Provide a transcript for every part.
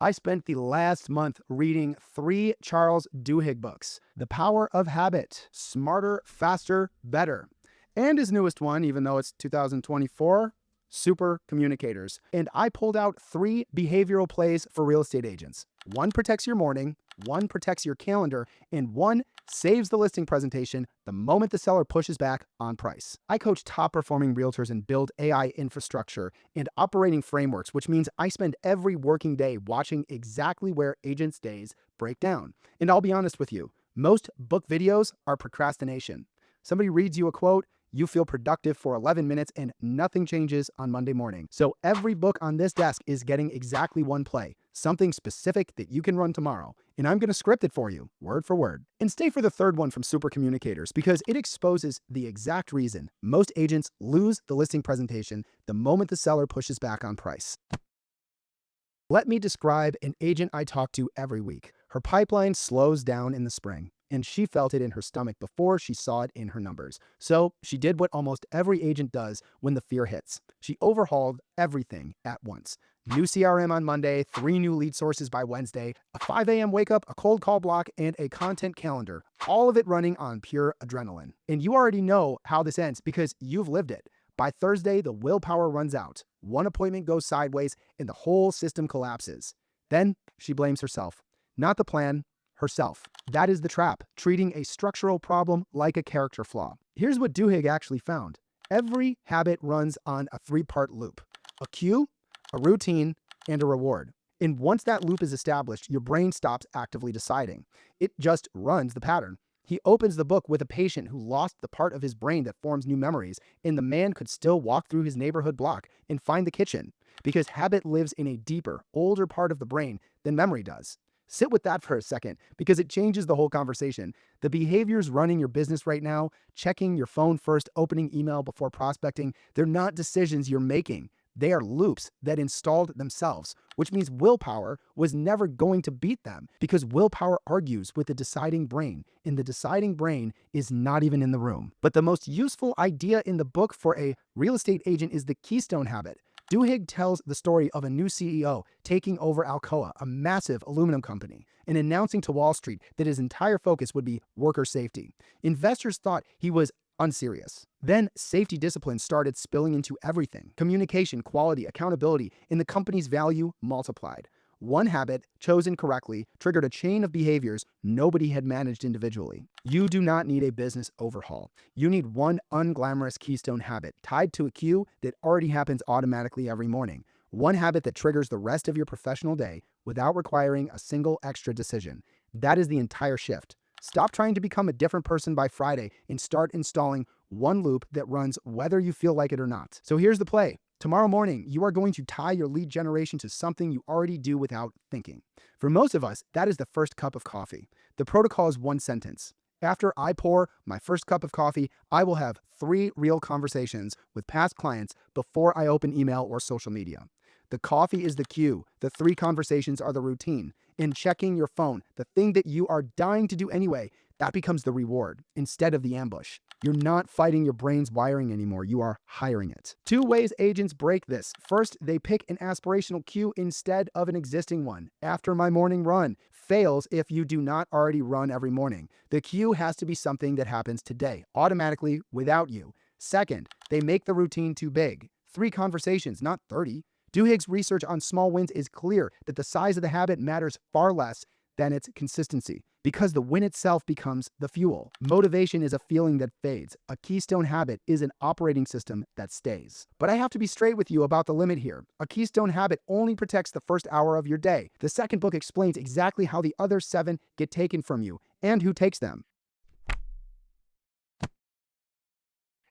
I spent the last month reading 3 Charles Duhigg books: The Power of Habit, Smarter, Faster, Better, and his newest one, even though it's 2024, Supercommunicators. And I pulled out 3 behavioral plays for real estate agents. One protects your morning, one protects your calendar, and one saves the listing presentation the moment the seller pushes back on price. I coach top performing realtors and build AI infrastructure and operating frameworks, which means I spend every working day watching exactly where agents' days break down. And I'll be honest with you, most book videos are procrastination. Somebody reads you a quote, you feel productive for 11 minutes and nothing changes on Monday morning. So every book on this desk is getting exactly one play, something specific that you can run tomorrow. And I'm going to script it for you, word for word. And stay for the third one from Supercommunicators because it exposes the exact reason most agents lose the listing presentation the moment the seller pushes back on price. Let me describe an agent I talk to every week. Her pipeline slows down in the spring, and she felt it in her stomach before she saw it in her numbers. So she did what almost every agent does when the fear hits. She overhauled everything at once. New CRM on Monday, 3 new lead sources by Wednesday, a 5 a.m. wake up, a cold call block, and a content calendar, all of it running on pure adrenaline. And you already know how this ends because you've lived it. By Thursday, the willpower runs out. One appointment goes sideways and the whole system collapses. Then she blames herself. Not the plan, herself. That is the trap, treating a structural problem like a character flaw. Here's what Duhigg actually found. Every habit runs on a 3-part loop: a cue, a routine, and a reward. And once that loop is established, your brain stops actively deciding. It just runs the pattern. He opens the book with a patient who lost the part of his brain that forms new memories, and the man could still walk through his neighborhood block and find the kitchen, because habit lives in a deeper, older part of the brain than memory does. Sit with that for a second, because it changes the whole conversation. The behaviors running your business right now, checking your phone first, opening email before prospecting, they're not decisions you're making. They are loops that installed themselves, which means willpower was never going to beat them because willpower argues with the deciding brain, and the deciding brain is not even in the room. But the most useful idea in the book for a real estate agent is the Keystone habit. Duhigg tells the story of a new CEO taking over Alcoa, a massive aluminum company, and announcing to Wall Street that his entire focus would be worker safety. Investors thought he was unserious. Then safety disciplines started spilling into everything: communication, quality, accountability, and the company's value multiplied. One habit, chosen correctly, triggered a chain of behaviors nobody had managed individually. You do not need a business overhaul. You need one unglamorous keystone habit tied to a cue that already happens automatically every morning. One habit that triggers the rest of your professional day without requiring a single extra decision. That is the entire shift. Stop trying to become a different person by Friday and start installing one loop that runs whether you feel like it or not. So here's the play. Tomorrow morning, you are going to tie your lead generation to something you already do without thinking. For most of us, that is the first cup of coffee. The protocol is one sentence. After I pour my first cup of coffee, I will have 3 real conversations with past clients before I open email or social media. The coffee is the cue. The 3 conversations are the routine. In checking your phone, the thing that you are dying to do anyway, that becomes the reward instead of the ambush. You're not fighting your brain's wiring anymore. You are hiring it. 2 ways agents break this. First, they pick an aspirational cue instead of an existing one. After my morning run fails if you do not already run every morning. The cue has to be something that happens today, automatically, without you. Second, they make the routine too big. 3 conversations, not 30. Duhigg's research on small wins is clear that the size of the habit matters far less than its consistency, because the win itself becomes the fuel. Motivation is a feeling that fades. A keystone habit is an operating system that stays. But I have to be straight with you about the limit here. A keystone habit only protects the first hour of your day. The second book explains exactly how the other 7 get taken from you and who takes them.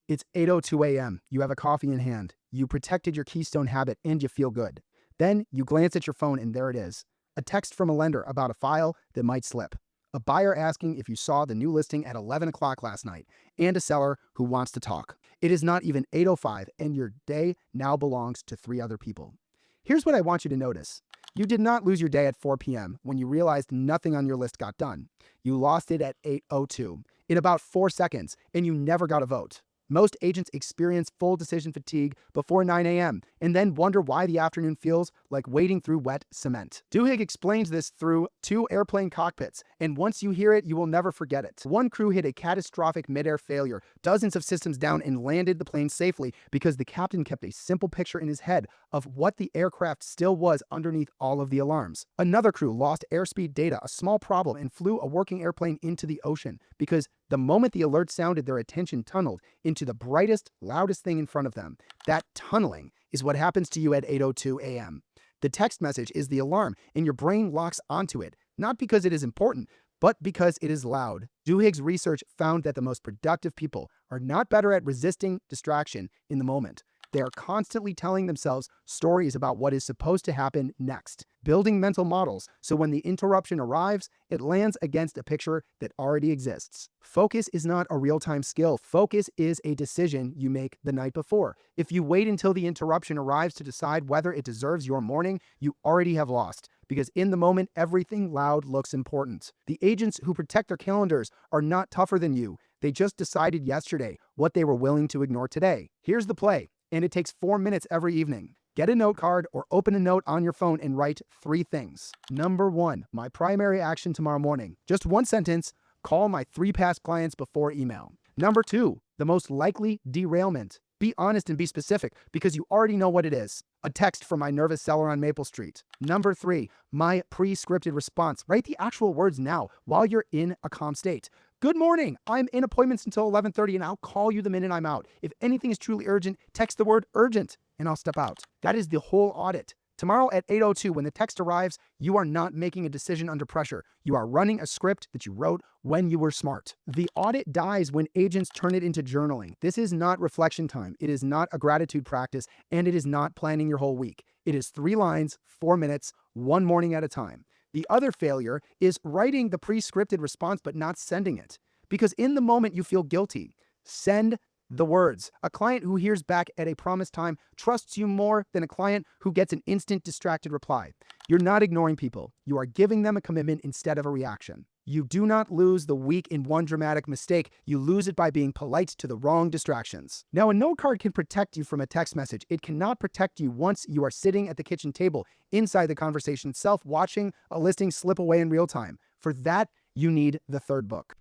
It's 8:02 a.m. You have a coffee in hand. You protected your keystone habit and you feel good. Then you glance at your phone and there it is. A text from a lender about a file that might slip. A buyer asking if you saw the new listing at 11 o'clock last night, and a seller who wants to talk. It is not even 8:05 and your day now belongs to 3 other people. Here's what I want you to notice. You did not lose your day at 4 p.m. when you realized nothing on your list got done. You lost it at 8:02 in about 4 seconds, and you never got a vote. Most agents experience full decision fatigue before 9 a.m. and then wonder why the afternoon feels like wading through wet cement. Duhigg explains this through 2 airplane cockpits, and once you hear it, you will never forget it. One crew hit a catastrophic mid-air failure, dozens of systems down, and landed the plane safely because the captain kept a simple picture in his head of what the aircraft still was underneath all of the alarms. Another crew lost airspeed data, a small problem, and flew a working airplane into the ocean because the moment the alert sounded, their attention tunneled into the brightest, loudest thing in front of them. That tunneling is what happens to you at 8:02 a.m. The text message is the alarm, and your brain locks onto it, not because it is important, but because it is loud. Duhigg's research found that the most productive people are not better at resisting distraction in the moment. They are constantly telling themselves stories about what is supposed to happen next, building mental models so when the interruption arrives, it lands against a picture that already exists. Focus is not a real-time skill. Focus is a decision you make the night before. If you wait until the interruption arrives to decide whether it deserves your morning, you already have lost, because in the moment, everything loud looks important. The agents who protect their calendars are not tougher than you. They just decided yesterday what they were willing to ignore today. Here's the play. And it takes 4 minutes every evening. Get a note card or open a note on your phone and write 3 things. Number 1, my primary action tomorrow morning. Just 1 sentence, call my 3 past clients before email. Number 2, the most likely derailment. Be honest and be specific because you already know what it is. A text from my nervous seller on Maple Street. Number 3, my pre-scripted response. Write the actual words now while you're in a calm state. Good morning. I'm in appointments until 11:30 and I'll call you the minute I'm out. If anything is truly urgent, text the word urgent and I'll step out. That is the whole audit. Tomorrow at 8:02, when the text arrives, you are not making a decision under pressure. You are running a script that you wrote when you were smart. The audit dies when agents turn it into journaling. This is not reflection time. It is not a gratitude practice, and it is not planning your whole week. It is 3 lines, 4 minutes, 1 morning at a time. The other failure is writing the pre-scripted response but not sending it, because in the moment you feel guilty. Send the words. A client who hears back at a promised time trusts you more than a client who gets an instant distracted reply. You're not ignoring people. You are giving them a commitment instead of a reaction. You do not lose the week in one dramatic mistake. You lose it by being polite to the wrong distractions. Now, a note card can protect you from a text message. It cannot protect you once you are sitting at the kitchen table, inside the conversation itself, watching a listing slip away in real time. For that, you need the third book.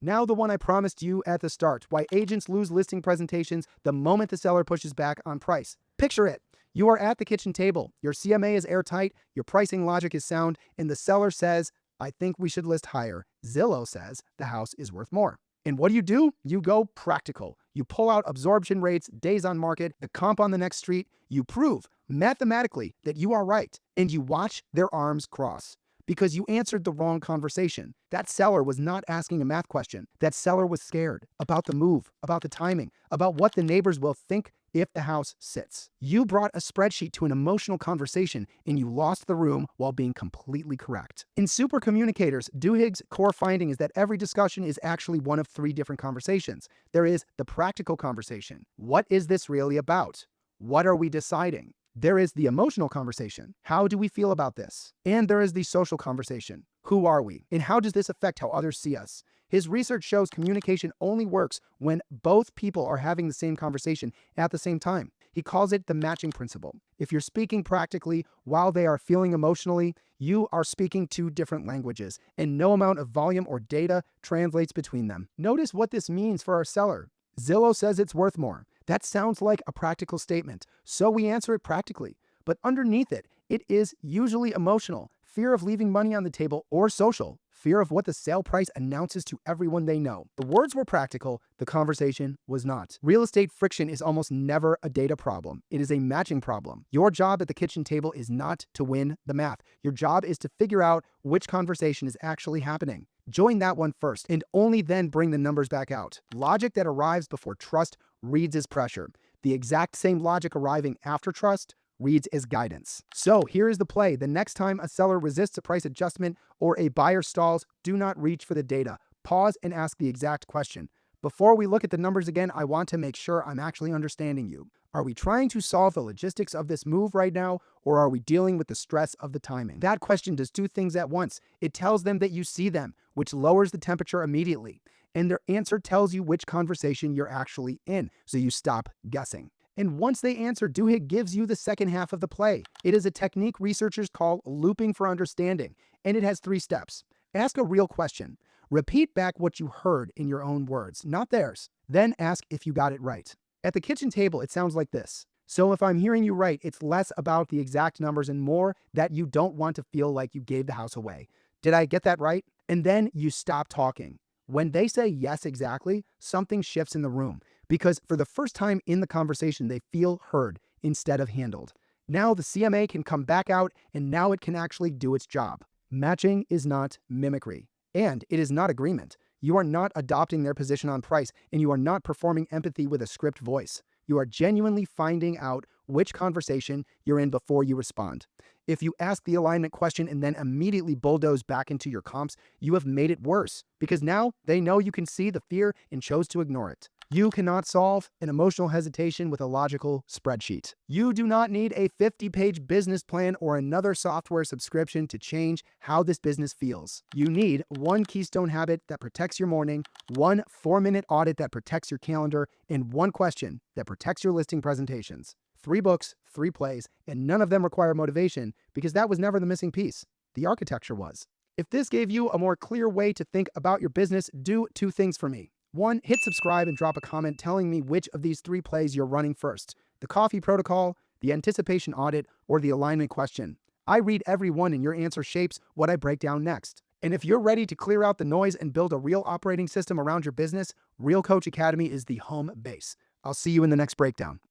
Now the one I promised you at the start, why agents lose listing presentations the moment the seller pushes back on price. Picture it. You are at the kitchen table. Your CMA is airtight, your pricing logic is sound, and the seller says, I think we should list higher. Zillow says the house is worth more. And what do? You go practical. You pull out absorption rates, days on market, the comp on the next street. You prove mathematically that you are right, and you watch their arms cross. Because you answered the wrong conversation. That seller was not asking a math question. That seller was scared about the move, about the timing, about what the neighbors will think if the house sits. You brought a spreadsheet to an emotional conversation and you lost the room while being completely correct. In Supercommunicators, Duhigg's core finding is that every discussion is actually one of 3 different conversations. There is the practical conversation. What is this really about? What are we deciding? There is the emotional conversation. How do we feel about this? And there is the social conversation. Who are we? And how does this affect how others see us? His research shows communication only works when both people are having the same conversation at the same time. He calls it the matching principle. If you're speaking practically while they are feeling emotionally, you are speaking 2 different languages, and no amount of volume or data translates between them. Notice what this means for our seller. Zillow says it's worth more. That sounds like a practical statement, so we answer it practically. But underneath it, it is usually emotional, fear of leaving money on the table, or social, fear of what the sale price announces to everyone they know. The words were practical, the conversation was not. Real estate friction is almost never a data problem. It is a matching problem. Your job at the kitchen table is not to win the math. Your job is to figure out which conversation is actually happening. Join that one first, and only then bring the numbers back out. Logic that arrives before trust reads as pressure. The exact same logic arriving after trust reads as guidance. So here is the play. The next time a seller resists a price adjustment or a buyer stalls, do not reach for the data. Pause and ask the exact question. Before we look at the numbers again, I want to make sure I'm actually understanding you. Are we trying to solve the logistics of this move right now, or are we dealing with the stress of the timing? That question does 2 things at once. It tells them that you see them, which lowers the temperature immediately. And their answer tells you which conversation you're actually in, so you stop guessing. And once they answer, Duhigg gives you the second half of the play. It is a technique researchers call looping for understanding, and it has 3 steps. Ask a real question. Repeat back what you heard in your own words, not theirs. Then ask if you got it right. At the kitchen table, it sounds like this. So if I'm hearing you right, it's less about the exact numbers and more that you don't want to feel like you gave the house away. Did I get that right? And then you stop talking. When they say yes, exactly, something shifts in the room because for the first time in the conversation, they feel heard instead of handled. Now the CMA can come back out and now it can actually do its job. Matching is not mimicry, and it is not agreement. You are not adopting their position on price, and you are not performing empathy with a script voice. You are genuinely finding out which conversation you're in before you respond. If you ask the alignment question and then immediately bulldoze back into your comps, you have made it worse because now they know you can see the fear and chose to ignore it. You cannot solve an emotional hesitation with a logical spreadsheet. You do not need a 50-page business plan or another software subscription to change how this business feels. You need one Keystone habit that protects your morning, one 4-minute audit that protects your calendar, and one question that protects your listing presentations. 3 books, 3 plays, and none of them require motivation because that was never the missing piece. The architecture was. If this gave you a more clear way to think about your business, do 2 things for me. 1, hit subscribe and drop a comment telling me which of these 3 plays you're running first. The coffee protocol, the anticipation audit, or the alignment question. I read every one and your answer shapes what I break down next. And if you're ready to clear out the noise and build a real operating system around your business, Real Coach Academy is the home base. I'll see you in the next breakdown.